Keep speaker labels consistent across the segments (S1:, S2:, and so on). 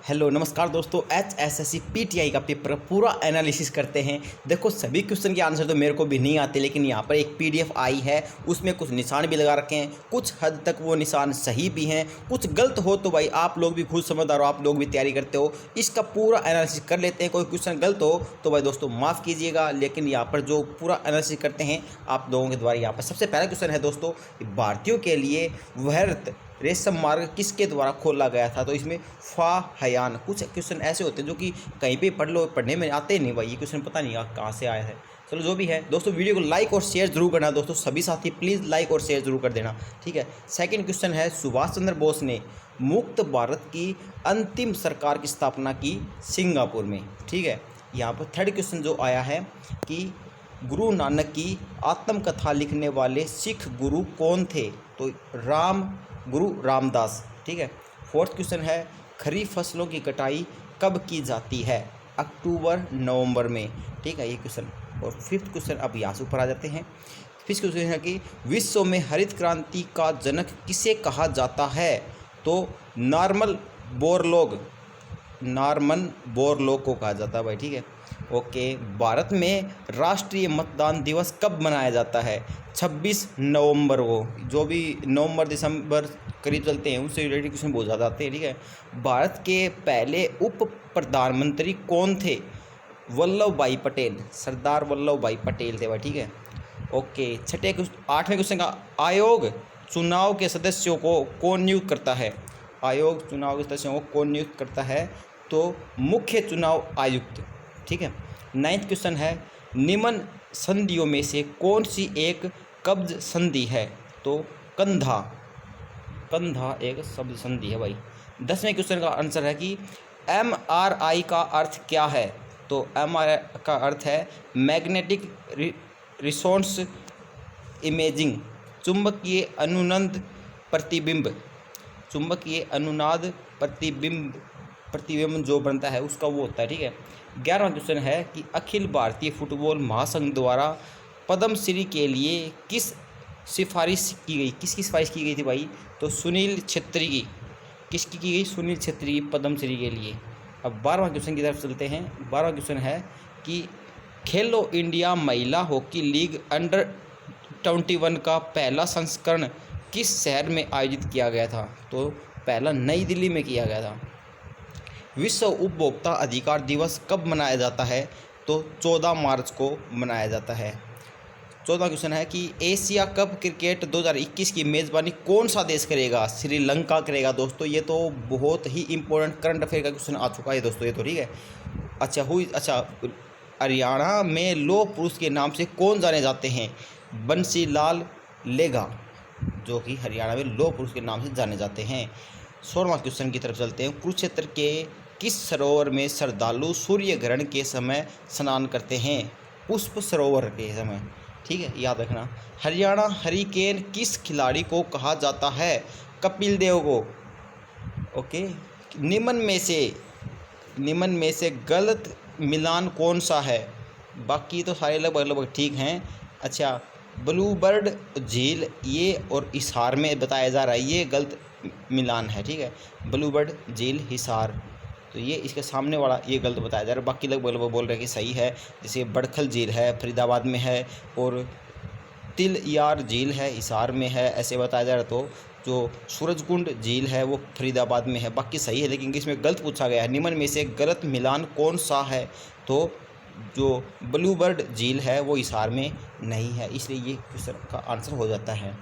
S1: Hello नमस्कार दोस्तों, HSSC PTI का पेपर पूरा एनालिसिस करते हैं। देखो, सभी क्वेश्चन के आंसर तो मेरे को भी नहीं आते, लेकिन यहाँ पर एक PDF आई है, उसमें कुछ निशान भी लगा रखे हैं। कुछ हद तक वो निशान सही भी हैं, कुछ गलत हो तो भाई आप लोग भी खुद समझदार हो, आप लोग भी तैयारी करते हो, इसका पूरा एनालिसिस कर लेते हैं। कोई क्वेश्चन गलत हो तो भाई दोस्तों माफ़ कीजिएगा, लेकिन यहाँ पर जो पूरा एनालिसिस करते हैं आप लोगों के द्वारा। यहाँ पर सबसे पहला क्वेश्चन है दोस्तों, भारतीयों के लिए वृहद रेशम मार्ग किसके द्वारा खोला गया था? तो इसमें फाहयान, कुछ क्वेश्चन ऐसे होते हैं जो कि कहीं पे पढ़ लो, पढ़ने में आते नहीं भाई, ये क्वेश्चन पता नहीं कहाँ से आया है। चलो जो भी है दोस्तों, वीडियो को लाइक और शेयर जरूर करना दोस्तों, सभी साथी प्लीज़ लाइक और शेयर जरूर कर देना, ठीक है। सेकंड क्वेश्चन है, सुभाष चंद्र बोस ने मुक्त भारत की अंतिम सरकार की स्थापना की सिंगापुर में, ठीक है। यहाँ पर थर्ड क्वेश्चन जो आया है कि गुरु नानक की आत्मकथा लिखने वाले सिख गुरु कौन थे? तो गुरु रामदास, ठीक है। फोर्थ क्वेश्चन है, खरीफ फसलों की कटाई कब की जाती है? अक्टूबर नवंबर में, ठीक है ये क्वेश्चन। और फिफ्थ क्वेश्चन, अब यहाँ से ऊपर आ जाते हैं। फिफ्थ क्वेश्चन है कि विश्व में हरित क्रांति का जनक किसे कहा जाता है? तो नॉर्मन बोरलॉग को कहा जाता है भाई, ठीक है। ओके, भारत में राष्ट्रीय मतदान दिवस कब मनाया जाता है? 26 नवंबर को। जो भी नवंबर दिसंबर करीब चलते हैं उससे रिलेटेड क्वेश्चन बहुत ज़्यादा आते हैं, ठीक है। भारत के पहले उप प्रधानमंत्री कौन थे? वल्लभ भाई पटेल, सरदार वल्लभ भाई पटेल थे भाई, ठीक है। ओके, आठवें क्वेश्चन का, आयोग चुनाव के सदस्यों को कौन नियुक्त करता है? आयोग चुनाव के सदस्यों को कौन नियुक्त करता है? तो मुख्य चुनाव आयुक्त, ठीक है। नाइन्थ क्वेश्चन है, निम्न संधियों में से कौन सी एक कब्ज संधि है? तो कंधा एक शब्द संधि है भाई। 10वें क्वेश्चन का आंसर है कि MRI का अर्थ क्या है? तो MRI का अर्थ है मैग्नेटिक रिसोनेंस इमेजिंग, चुंबकीय अनुनाद प्रतिबिंब। चुंबकीय अनुनाद प्रतिबिंब जो बनता है उसका वो होता है, ठीक है। 11वां क्वेश्चन है कि अखिल भारतीय फुटबॉल महासंघ द्वारा पद्मश्री के लिए किसकी सिफारिश की गई थी भाई? तो सुनील छेत्री की। किसकी की गई? सुनील छेत्री की पद्मश्री के लिए। अब 12वां क्वेश्चन की तरफ चलते हैं। 12वां क्वेश्चन है कि खेलो इंडिया महिला हॉकी लीग अंडर 21 का पहला संस्करण किस शहर में आयोजित किया गया था? तो पहला नई दिल्ली में किया गया था। विश्व उपभोक्ता अधिकार दिवस कब मनाया जाता है? तो 14 मार्च को मनाया जाता है। 14वां क्वेश्चन है कि एशिया कप क्रिकेट 2021 की मेज़बानी कौन सा देश करेगा? श्रीलंका करेगा दोस्तों। ये तो बहुत ही इंपॉर्टेंट करंट अफेयर का क्वेश्चन आ चुका है दोस्तों, ये तो ठीक है। अच्छा, हरियाणा में लौह पुरुष के नाम से कौन जाने जाते हैं? बंसीलाल लेगा, जो कि हरियाणा में लौह पुरुष के नाम से जाने जाते हैं। 16वां क्वेश्चन की तरफ चलते हैं। कुरुक्षेत्र के किस सरोवर में श्रद्धालु सूर्य ग्रहण के समय स्नान करते हैं? पुष्प सरोवर के समय, ठीक है, याद रखना। हरियाणा हरिकेन किस खिलाड़ी को कहा जाता है? कपिल देव को। ओके, निम्न में से गलत मिलान कौन सा है? बाकी तो सारे लगभग ठीक हैं। अच्छा, ब्लूबर्ड झील ये और हिसार में बताया जा रहा है, ये गलत मिलान है, ठीक है। ब्लूबर्ड झील हिसार, तो ये इसके सामने वाला ये गलत बताया जा रहा है। बाकी लगभग बोल रहे हैं कि सही है। जैसे बड़खल झील है फरीदाबाद में है, और तिलयार झील है हिसार में है, ऐसे बताया जा रहा है। तो जो सूरजकुंड झील है वो फरीदाबाद में है। बाकी सही है, लेकिन इसमें गलत पूछा गया है, निम्न में से गलत मिलान कौन सा है? तो जो ब्लूबर्ड झील है वो हिसार में नहीं है, इसलिए ये क्वेश्चन का आंसर हो जाता है।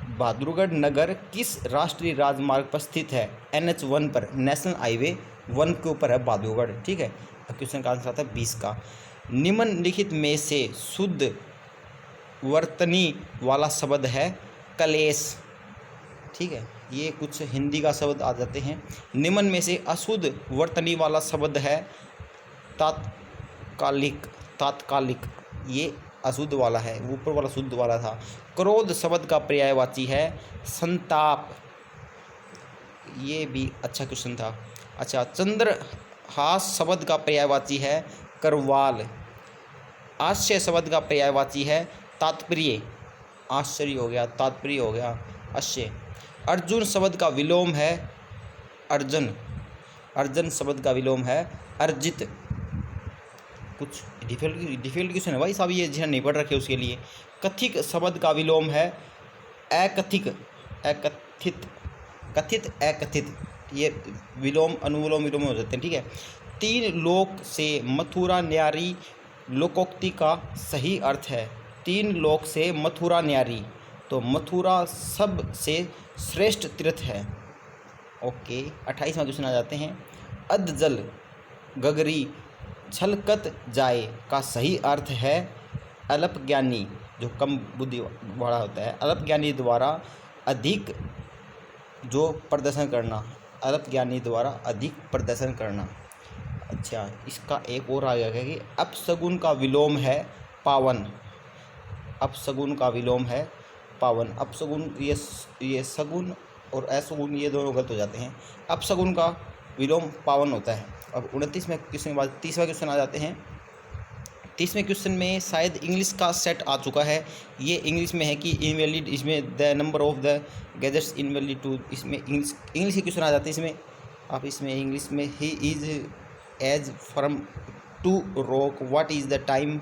S1: बहादुरगढ़ नगर किस राष्ट्रीय राजमार्ग पर स्थित है? NH1 पर, नेशनल हाईवे 1 के ऊपर है बहादुरगढ़, ठीक है। क्वेश्चन का आंसर आता है 20 का। निम्नलिखित में से शुद्ध वर्तनी वाला शब्द है कलेश, ठीक है। ये कुछ हिंदी का शब्द आ जाते हैं। निम्न में से अशुद्ध वर्तनी वाला शब्द है तात्कालिक, ये अशुद्ध वाला है, ऊपर वाला शुद्ध वाला था। क्रोध शब्द का पर्यायवाची है संताप, ये भी अच्छा क्वेश्चन था। अच्छा, चंद्रहास शब्द का पर्यायवाची है करवाल। आश्चर्य शब्द का पर्यायवाची है तात्पर्य, आश्चर्य हो गया, तात्पर्य हो गया आश्चर्य। अर्जुन शब्द का विलोम है अर्जन, अर्जन शब्द का विलोम है अर्जित। कुछ डिफिकल्ट क्वेश्चन है भाई साहब ये, जिन्हें नहीं पढ़ रखे उसके लिए। कथित शब्द का विलोम है अकथित, अकथित, कथित अकथित, ये विलोम अनुलोम विलोम हो जाते हैं, ठीक है। 3 लोक से मथुरा न्यारी लोकोक्ति का सही अर्थ है। 3 लोक से मथुरा न्यारी, तो मथुरा सबसे श्रेष्ठ तीर्थ है। ओके, 28वां क्वेश्चन आ जाते हैं। अधजल गगरी छलकत जाए का सही अर्थ है अल्पज्ञानी, जो कम बुद्धि वाला होता है, अल्पज्ञानी द्वारा अधिक जो प्रदर्शन करना, अल्पज्ञानी द्वारा अधिक प्रदर्शन करना। अच्छा, इसका एक और आ गया कि अपशगुन का विलोम है पावन, अपशगुन का विलोम है पावन। अपशगुन ये सगुन और असगुन ये दोनों गलत हो जाते हैं। अपशगुन का विलोम पावन होता है। अब 29वें क्वेश्चन के बाद 30वां क्वेश्चन आ जाते हैं। 30वें क्वेश्चन में शायद इंग्लिश का सेट आ चुका है। ये इंग्लिश में है कि इनवैलिड, इसमें the number of the gadgets invalid to, इसमें इंग्लिश के क्वेश्चन आ जाते हैं। इसमें आप इसमें इंग्लिश में ही is as from to rock, what is the time,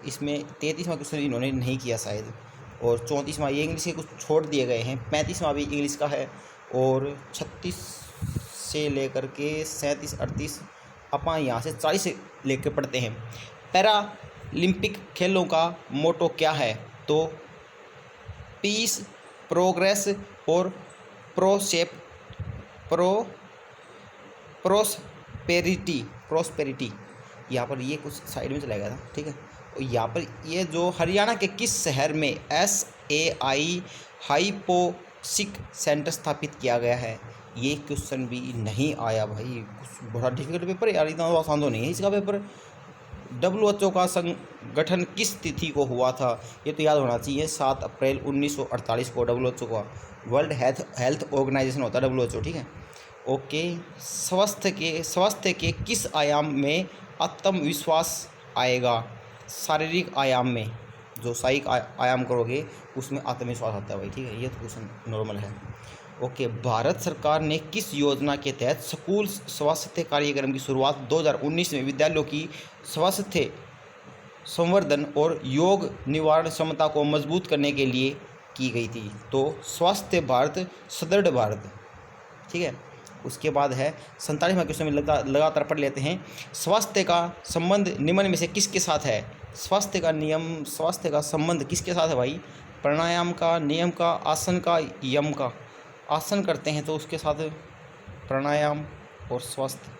S1: इसमें 33वां क्वेश्चन इन्होंने नहीं किया शायद, और 34वां ये इंग्लिश के कुछ छोड़ दिए गए हैं। 35वां भी इंग्लिश का है, और 36 से लेकर के 37, 38 अपन यहाँ से 40 से लेकर पढ़ते हैं। पैरालिम्पिक खेलों का मोटो क्या है? तो पीस, प्रोग्रेस और प्रोस्पेरिटी। यहाँ पर ये कुछ साइड में चला गया था, ठीक है। और यहाँ पर ये जो हरियाणा के किस शहर में SAI हाइपोक्सिक सेंटर स्थापित किया गया है? ये क्वेश्चन भी नहीं आया भाई, कुछ बड़ा डिफिकल्ट पेपर है यार, इतना आसान तो नहीं है इसका पेपर। WHO का संगठन किस तिथि को हुआ था? ये तो याद होना चाहिए, 7 अप्रैल 1948 को WHO का वर्ल्ड हेल्थ ऑर्गेनाइजेशन होता है WHO, ठीक है। ओके, स्वास्थ्य के किस आयाम में आत्मविश्वास आएगा? शारीरिक आयाम में, जो शारीरिक आयाम करोगे उसमें आत्मविश्वास आता है भाई, ठीक है। ये तो क्वेश्चन नॉर्मल है। ओके, भारत सरकार ने किस योजना के तहत स्कूल स्वास्थ्य कार्यक्रम की शुरुआत 2019 में विद्यालयों की स्वास्थ्य संवर्धन और योग निवारण क्षमता को मजबूत करने के लिए की गई थी? तो स्वास्थ्य भारत सुदृढ़ भारत, ठीक है। उसके बाद है 47वां क्वेश्चन में लगातार पढ़ लेते हैं। स्वास्थ्य का संबंध निम्न में से किसके साथ है? स्वास्थ्य का संबंध किसके साथ है भाई? प्राणायाम का, नियम का, आसन का, यम का। आसन करते हैं तो उसके साथ प्राणायाम और स्वास्थ्य।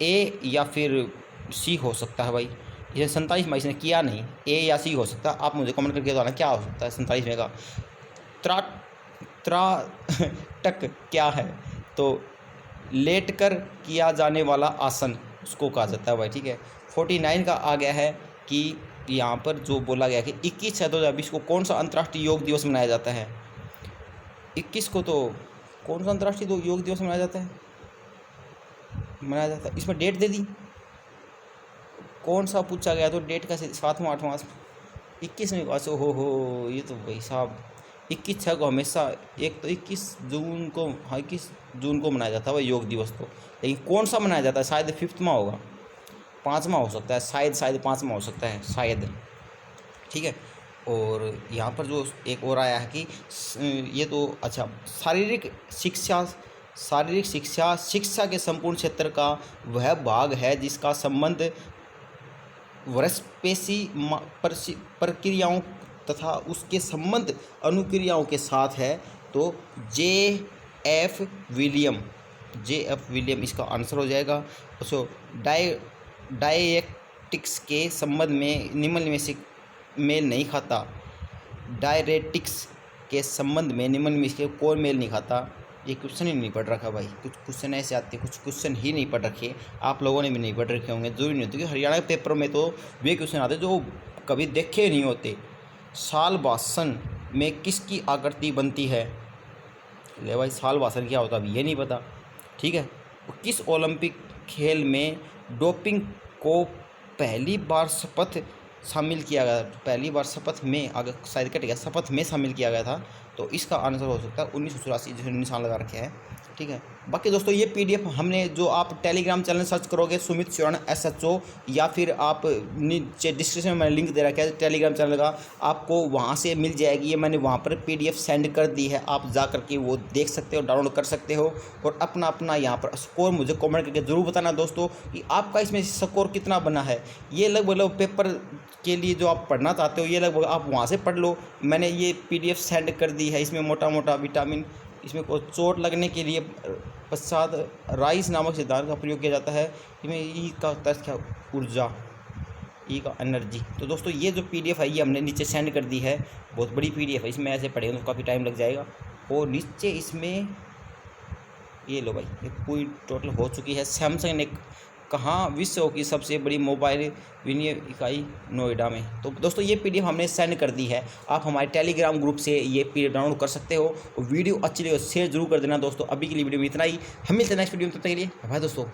S1: ए या फिर सी हो सकता है भाई। ये 47 में इसने किया नहीं, ए या सी हो सकता है। आप मुझे कमेंट करके बताना क्या हो सकता है 47 में का। त्राटक क्या है? तो लेटकर किया जाने वाला आसन उसको कहा जाता है भाई, ठीक है। 49 का आ गया है कि यहाँ पर जो बोला गया कि 21/6/2020 को कौन सा अंतर्राष्ट्रीय योग दिवस मनाया जाता है? 21 को तो कौन सा अंतर्राष्ट्रीय योग दिवस मनाया जाता है? इसमें डेट दे दी, कौन सा पूछा गया तो डेट का 7वां 8वां 21 में। अच्छा हो ये तो भाई साहब 21/6 को हमेशा, एक तो 21 जून को, हाँ 21 जून को मनाया जाता है भाई योग दिवस तो, लेकिन कौन सा मनाया जाता है? शायद 5वां होगा, 5वां हो सकता है, शायद 5वां हो सकता है शायद, ठीक है। और यहाँ पर जो एक और आया है कि ये तो अच्छा, शारीरिक शिक्षा के संपूर्ण क्षेत्र का वह भाग है जिसका संबंध वृषपेशी प्रक्रियाओं तथा उसके संबंध अनुक्रियाओं के साथ है। तो J.F. विलियम इसका आंसर हो जाएगा। तो डायरेक्टिक्स के संबंध में निम्न में से मेल नहीं खाता। डायरेक्टिक्स के संबंध में निम्न में से कौन मेल नहीं खाता? ये क्वेश्चन ही नहीं पढ़ रखा भाई। कुछ क्वेश्चन ऐसे आते हैं, कुछ क्वेश्चन ही नहीं पढ़ रखे, आप लोगों ने भी नहीं पढ़ रखे होंगे, जरूरी नहीं होती कि हरियाणा के पेपर में तो वे क्वेश्चन आते जो कभी देखे नहीं होते। साल भाषण में किसकी आकृति बनती है? ले भाई, साल भाषण क्या होता है अभी ये नहीं पता, ठीक है। किस ओलंपिक खेल में डोपिंग को पहली बार शपथ शामिल किया गया? पहली बार शपथ में, अगर शायद कट गया, शपथ में शामिल किया गया था, तो इसका आंसर हो सकता है 1984, जिसने निशान लगा रखे हैं ठीक है। बाकी दोस्तों ये पीडीएफ हमने जो आप टेलीग्राम चैनल सर्च करोगे सुमित चौहान SHO, या फिर आप नीचे डिस्क्रिप्शन में मैंने लिंक दे रखा है टेलीग्राम चैनल का, आपको वहाँ से मिल जाएगी। ये मैंने वहाँ पर पीडीएफ सेंड कर दी है, आप जा करके वो देख सकते हो, डाउनलोड कर सकते हो। और अपना अपना यहाँ पर स्कोर मुझे कमेंट करके ज़रूर बताना दोस्तों कि आपका इसमें स्कोर कितना बना है। ये लगभग पेपर के लिए जो आप पढ़ना चाहते हो ये लगभग आप वहाँ से पढ़ लो। मैंने ये पीडीएफ सेंड कर दी है। इसमें मोटा मोटा विटामिन, इसमें को चोट लगने के लिए पश्चात राइस नामक सिद्धांत का प्रयोग किया जाता है। इसमें ई का अर्थ क्या, ऊर्जा, ई का एनर्जी। तो दोस्तों ये जो पीडीएफ है ये हमने नीचे सेंड कर दी है। बहुत बड़ी पीडीएफ है, इसमें ऐसे पढ़ेंगे तो काफ़ी टाइम लग जाएगा। और नीचे इसमें ये लो भाई, ये पूरी टोटल हो चुकी है। सैमसंग ने कहाँ विश्व की सबसे बड़ी मोबाइल विनिमय इकाई नोएडा में। तो दोस्तों ये पीडीएफ हमने सेंड कर दी है, आप हमारे टेलीग्राम ग्रुप से ये पीडीएफ डाउनलोड कर सकते हो। और वीडियो अच्छी लगे शेयर जरूर कर देना दोस्तों। अभी के लिए वीडियो में इतना ही, हम मिलते हैं नेक्स्ट वीडियो में, तब तक के लिए बाय दोस्तों।